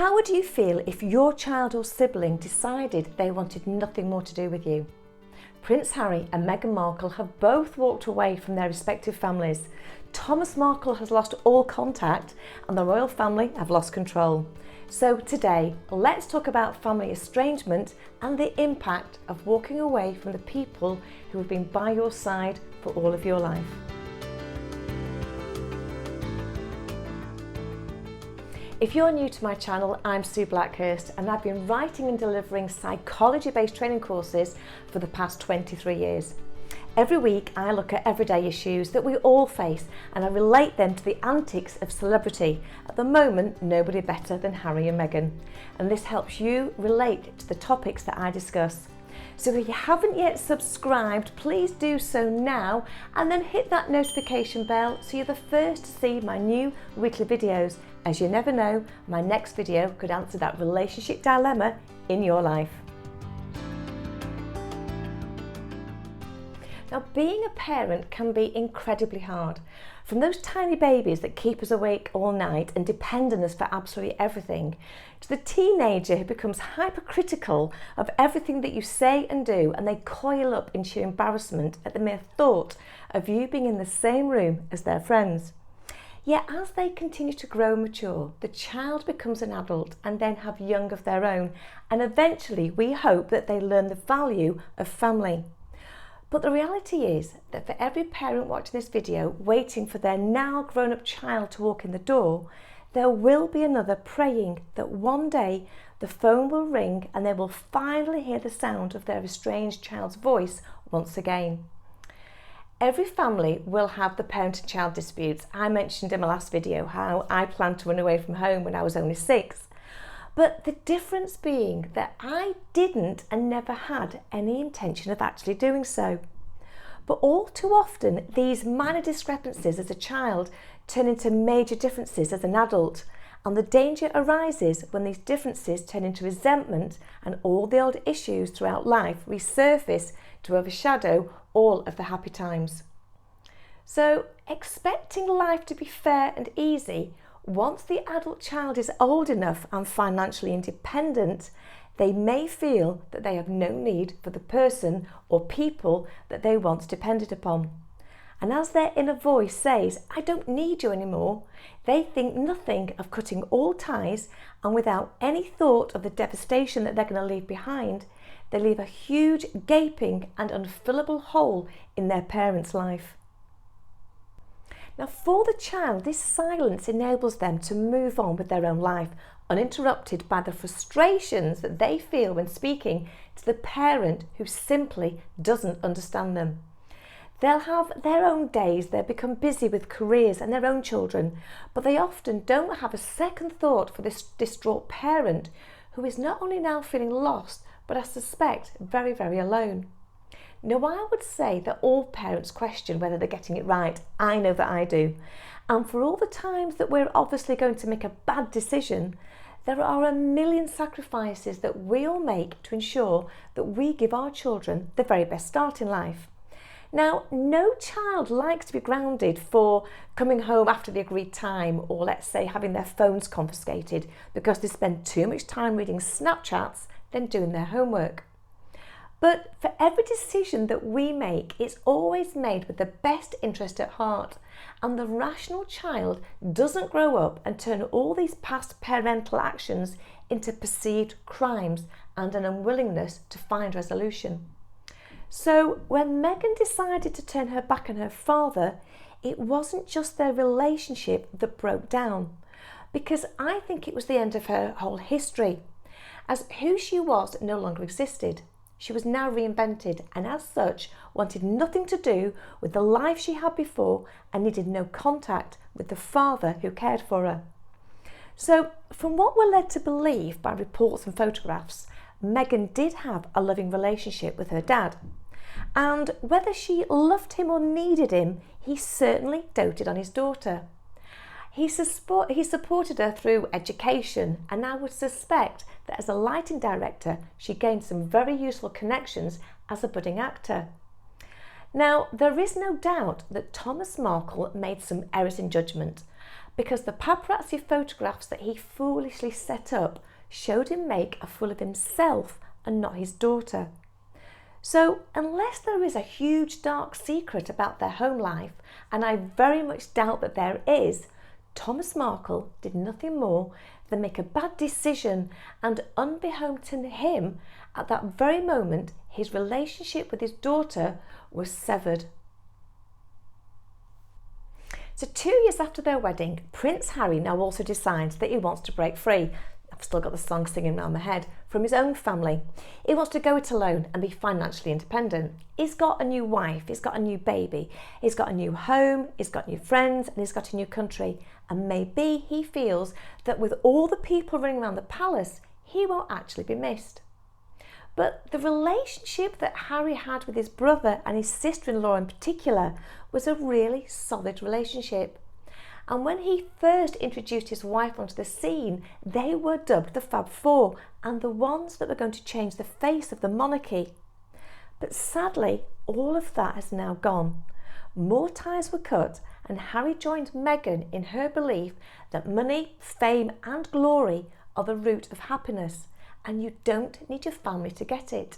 How would you feel if your child or sibling decided they wanted nothing more to do with you? Prince Harry and Meghan Markle have both walked away from their respective families. Thomas Markle has lost all contact and the royal family have lost control. So today, let's talk about family estrangement and the impact of walking away from the people who have been by your side for all of your life. If you're new to my channel, I'm Sue Blackhurst and I've been writing and delivering psychology-based training courses for the past 23 years. Every week I look at everyday issues that we all face and I relate them to the antics of celebrity. At the moment, nobody better than Harry and Meghan. And this helps you relate to the topics that I discuss. So if you haven't yet subscribed, please do so now and then hit that notification bell so you're the first to see my new weekly videos, as you never know, my next video could answer that relationship dilemma in your life. Now, being a parent can be incredibly hard. From those tiny babies that keep us awake all night and depend on us for absolutely everything, to the teenager who becomes hypercritical of everything that you say and do, and they coil up in sheer embarrassment at the mere thought of you being in the same room as their friends. Yet as they continue to grow and mature, the child becomes an adult and then have young of their own, and eventually we hope that they learn the value of family. But the reality is that for every parent watching this video waiting for their now grown-up child to walk in the door, there will be another praying that one day the phone will ring and they will finally hear the sound of their estranged child's voice once again. Every family will have the parent and child disputes. I mentioned in my last video how I planned to run away from home when I was only 6. But the difference being that I didn't and never had any intention of actually doing so. But all too often, these minor discrepancies as a child turn into major differences as an adult. And the danger arises when these differences turn into resentment and all the old issues throughout life resurface to overshadow all of the happy times. So, expecting life to be fair and easy, once the adult child is old enough and financially independent, they may feel that they have no need for the person or people that they once depended upon. And as their inner voice says, "I don't need you anymore," they think nothing of cutting all ties, and without any thought of the devastation that they're going to leave behind, they leave a huge, gaping and unfillable hole in their parent's life. Now, for the child, this silence enables them to move on with their own life, uninterrupted by the frustrations that they feel when speaking to the parent who simply doesn't understand them. They'll have their own days, they'll become busy with careers and their own children, but they often don't have a second thought for this distraught parent who is not only now feeling lost, but I suspect very, very alone. Now, I would say that all parents question whether they're getting it right. I know that I do. And for all the times that we're obviously going to make a bad decision, there are a million sacrifices that we all make to ensure that we give our children the very best start in life. Now, no child likes to be grounded for coming home after the agreed time, or let's say having their phones confiscated because they spend too much time reading Snapchats than doing their homework. But for every decision that we make, it's always made with the best interest at heart. And the rational child doesn't grow up and turn all these past parental actions into perceived crimes and an unwillingness to find resolution. So when Meghan decided to turn her back on her father, it wasn't just their relationship that broke down, because I think it was the end of her whole history, as who she was no longer existed. She was now reinvented and as such wanted nothing to do with the life she had before and needed no contact with the father who cared for her. So from what we're led to believe by reports and photographs, Meghan did have a loving relationship with her dad. And whether she loved him or needed him, he certainly doted on his daughter. He supported her through education, and I would suspect that as a lighting director, she gained some very useful connections as a budding actor. Now, there is no doubt that Thomas Markle made some errors in judgment, because the paparazzi photographs that he foolishly set up showed him make a fool of himself and not his daughter. So unless there is a huge dark secret about their home life, and I very much doubt that there is, Thomas Markle did nothing more than make a bad decision, and unbeknown to him, at that very moment, his relationship with his daughter was severed. So 2 years after their wedding, Prince Harry now also decides that he wants to break free. I've still got the song singing around my head, from his own family. He wants to go it alone and be financially independent. He's got a new wife, he's got a new baby, he's got a new home, he's got new friends, and he's got a new country. And maybe he feels that with all the people running around the palace, he won't actually be missed. But the relationship that Harry had with his brother and his sister-in-law in particular was a really solid relationship. And when he first introduced his wife onto the scene, they were dubbed the Fab Four and the ones that were going to change the face of the monarchy. But sadly, all of that has now gone. More ties were cut, and Harry joined Meghan in her belief that money, fame and glory are the root of happiness, and you don't need your family to get it.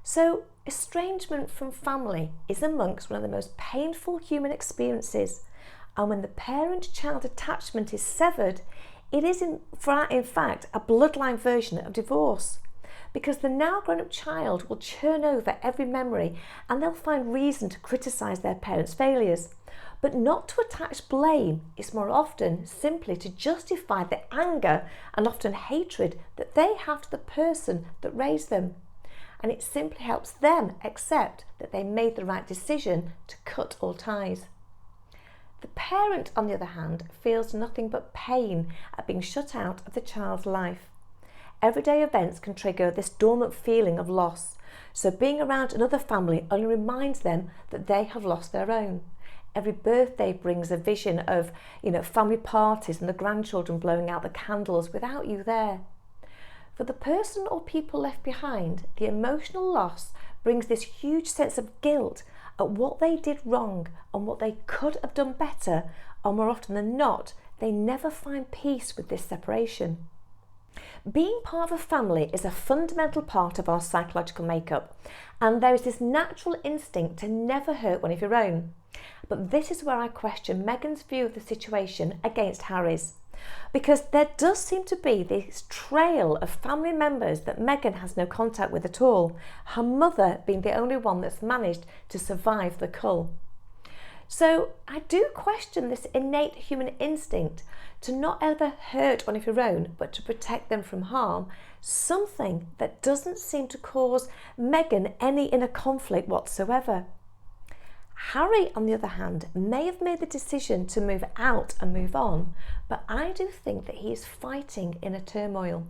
So, estrangement from family is amongst one of the most painful human experiences. And when the parent-child attachment is severed, it is in fact a bloodline version of divorce, because the now grown-up child will churn over every memory and they'll find reason to criticise their parents' failures, but not to attach blame. It's more often simply to justify the anger and often hatred that they have to the person that raised them, and it simply helps them accept that they made the right decision to cut all ties. The parent, on the other hand, feels nothing but pain at being shut out of the child's life. Everyday events can trigger this dormant feeling of loss, so being around another family only reminds them that they have lost their own. Every birthday brings a vision of, family parties and the grandchildren blowing out the candles without you there. For the person or people left behind, the emotional loss brings this huge sense of guilt at what they did wrong and what they could have done better, and more often than not, they never find peace with this separation. Being part of a family is a fundamental part of our psychological makeup, and there is this natural instinct to never hurt one of your own. But this is where I question Meghan's view of the situation against Harry's, because there does seem to be this trail of family members that Meghan has no contact with at all, her mother being the only one that's managed to survive the cull. So I do question this innate human instinct to not ever hurt one of your own, but to protect them from harm, something that doesn't seem to cause Meghan any inner conflict whatsoever. Harry, on the other hand, may have made the decision to move out and move on, but I do think that he is fighting inner turmoil,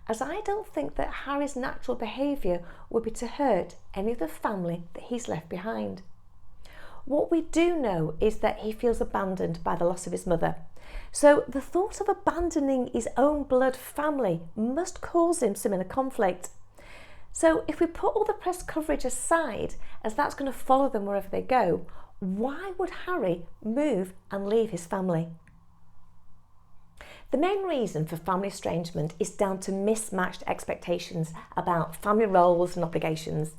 as I don't think that Harry's natural behaviour would be to hurt any of the family that he's left behind. What we do know is that he feels abandoned by the loss of his mother, so the thought of abandoning his own blood family must cause him some inner conflict. So if we put all the press coverage aside, as that's going to follow them wherever they go, why would Harry move and leave his family? The main reason for family estrangement is down to mismatched expectations about family roles and obligations.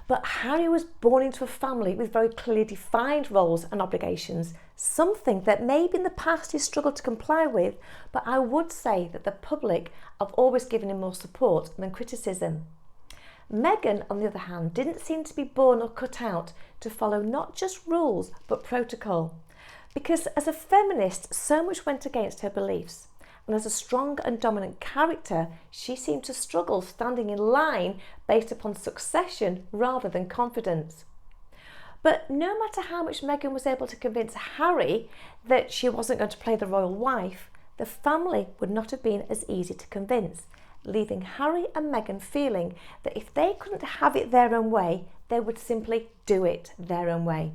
But Harry was born into a family with very clearly defined roles and obligations, something that maybe in the past he struggled to comply with, but I would say that the public have always given him more support than criticism. Meghan, on the other hand, didn't seem to be born or cut out to follow not just rules but protocol, because as a feminist so much went against her beliefs, and as a strong and dominant character she seemed to struggle standing in line based upon succession rather than confidence. But no matter how much Meghan was able to convince Harry that she wasn't going to play the royal wife, the family would not have been as easy to convince, leaving Harry and Meghan feeling that if they couldn't have it their own way, they would simply do it their own way.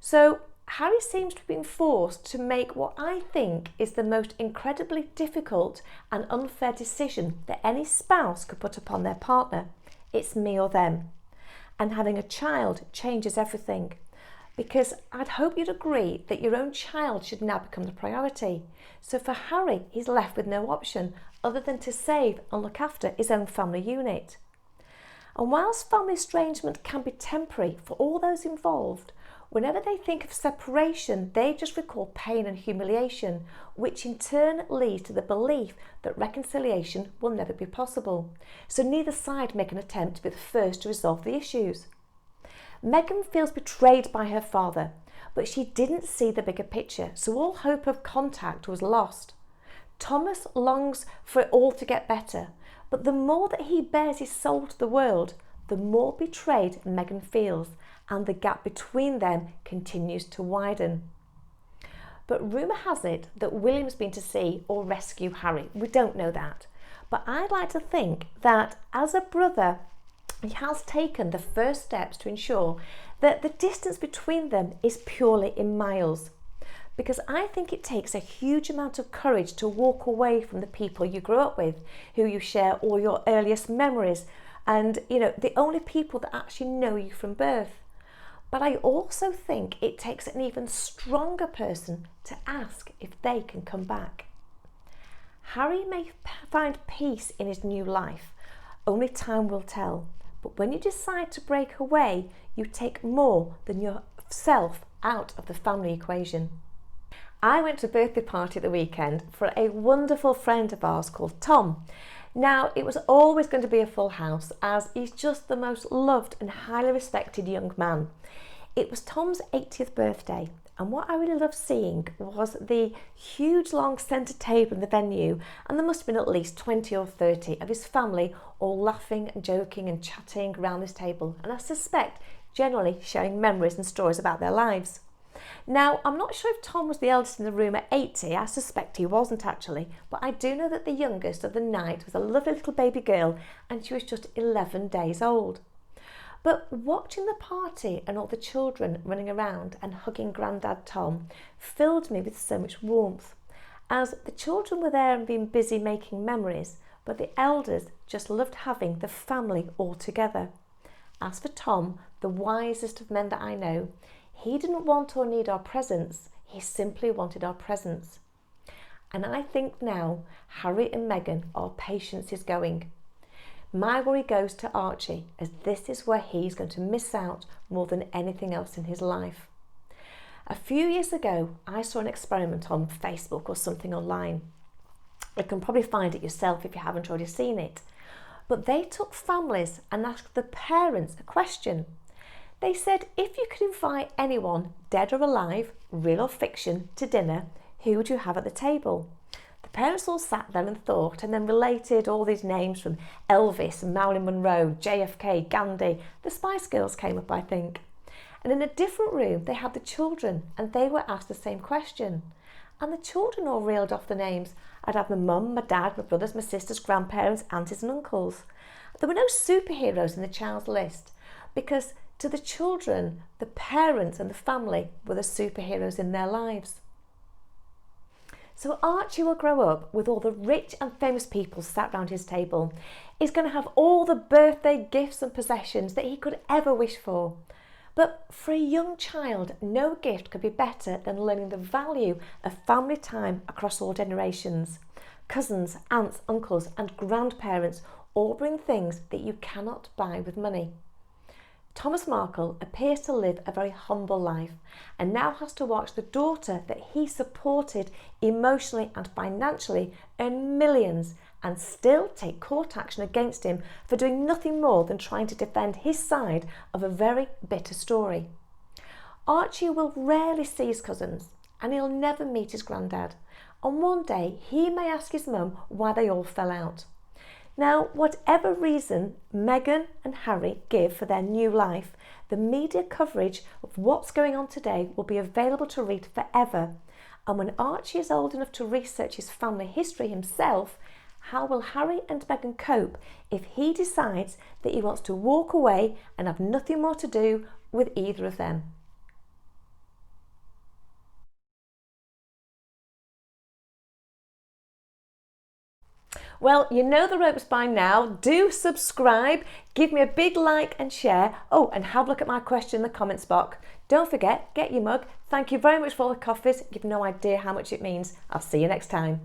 So Harry seems to have been forced to make what I think is the most incredibly difficult and unfair decision that any spouse could put upon their partner. It's me or them. And having a child changes everything. because I'd hope you'd agree that your own child should now become the priority. So for Harry, he's left with no option other than to save and look after his own family unit. And whilst family estrangement can be temporary for all those involved, whenever they think of separation, they just recall pain and humiliation, which in turn leads to the belief that reconciliation will never be possible. So neither side make an attempt to be the first to resolve the issues. Meghan feels betrayed by her father, but she didn't see the bigger picture, so all hope of contact was lost. Thomas longs for it all to get better, but the more that he bears his soul to the world, the more betrayed Meghan feels, and the gap between them continues to widen. But rumour has it that William's been to see or rescue Harry. We don't know that. But I'd like to think that as a brother, he has taken the first steps to ensure that the distance between them is purely in miles. Because I think it takes a huge amount of courage to walk away from the people you grew up with, who you share all your earliest memories, and the only people that actually know you from birth. But I also think it takes an even stronger person to ask if they can come back. Harry may find peace in his new life. Only time will tell. But when you decide to break away, you take more than yourself out of the family equation. I went to a birthday party at the weekend for a wonderful friend of ours called Tom. Now, it was always going to be a full house, as he's just the most loved and highly respected young man. It was Tom's 80th birthday, and what I really loved seeing was the huge long centre table in the venue, and there must have been at least 20 or 30 of his family all laughing and joking and chatting around this table, and I suspect generally sharing memories and stories about their lives. Now, I'm not sure if Tom was the eldest in the room at 80, I suspect he wasn't actually, but I do know that the youngest of the night was a lovely little baby girl, and she was just 11 days old. But watching the party and all the children running around and hugging Grandad Tom filled me with so much warmth, as the children were there and being busy making memories, but the elders just loved having the family all together. As for Tom, the wisest of men that I know, he didn't want or need our presence, he simply wanted our presence. And I think now Harry and Meghan, our patience is going. My worry goes to Archie, as this is where he's going to miss out more than anything else in his life. A few years ago, I saw an experiment on Facebook or something online. You can probably find it yourself if you haven't already seen it. But they took families and asked the parents a question. They said, if you could invite anyone, dead or alive, real or fiction, to dinner, who would you have at the table? The parents all sat there and thought, and then related all these names from Elvis, Marilyn Monroe, JFK, Gandhi. The Spice Girls came up, I think. And in a different room, they had the children, and they were asked the same question. And the children all reeled off the names. I'd have my mum, my dad, my brothers, my sisters, grandparents, aunties and uncles. There were no superheroes in the child's list, because to the children, the parents and the family were the superheroes in their lives. So Archie will grow up with all the rich and famous people sat round his table. He's going to have all the birthday gifts and possessions that he could ever wish for. But for a young child, no gift could be better than learning the value of family time across all generations. Cousins, aunts, uncles and grandparents all bring things that you cannot buy with money. Thomas Markle appears to live a very humble life and now has to watch the daughter that he supported emotionally and financially earn millions and still take court action against him for doing nothing more than trying to defend his side of a very bitter story. Archie will rarely see his cousins and he'll never meet his granddad, and one day he may ask his mum why they all fell out. Now, whatever reason Meghan and Harry give for their new life, the media coverage of what's going on today will be available to read forever. And when Archie is old enough to research his family history himself, how will Harry and Meghan cope if he decides that he wants to walk away and have nothing more to do with either of them? Well, you know the ropes by now. Do subscribe, give me a big like and share. Oh, and have a look at my question in the comments box. Don't forget, get your mug. Thank you very much for all the coffees. You've no idea how much it means. I'll see you next time.